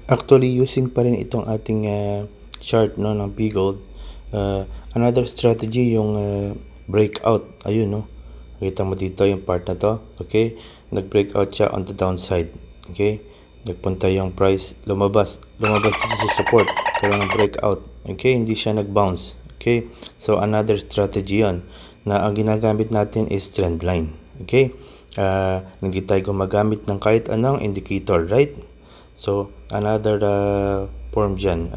Actually, using pa rin itong ating chart, no, ng P-Gold. Another strategy yung breakout. Ayun, no. Kita mo dito yung part na to. Okay? Nag-breakout siya on the downside. Okay? Nagpunta yung price, lumabas dito sa support. Karoon ng breakout. Okay? Hindi siya nag-bounce. Okay? So, another strategy yon na ang ginagamit natin is trend line. Okay? Hindi tayo gumagamit ng kahit anong indicator, right? So, another form dyan,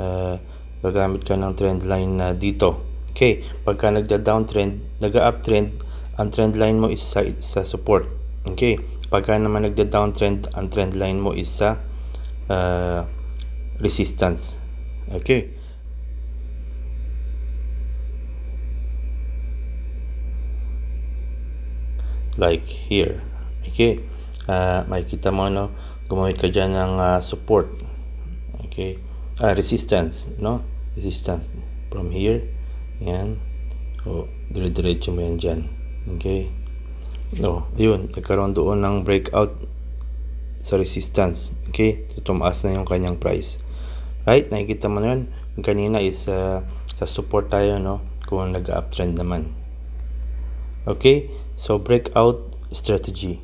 gagamit ka ng trend line na dito. Okay, pagka nagda-downtrend, nag-uptrend, ang trend line mo is sa support. Okay, pagka naman nagda-downtrend, ang trend line mo is sa resistance. Okay. Like here. Okay, makikita mo, no, gumamit ka dyan ng support. Okay, resistance, no, resistance from here. Yan, dire-diretso mo yan dyan. Okay, ayun, nagkaroon doon ng breakout sa resistance. Okay, tumaas na yung kanyang price, right? Nakikita mo na yun. Kanina is sa support tayo, no, kung nag-uptrend naman. Okay, so breakout strategy.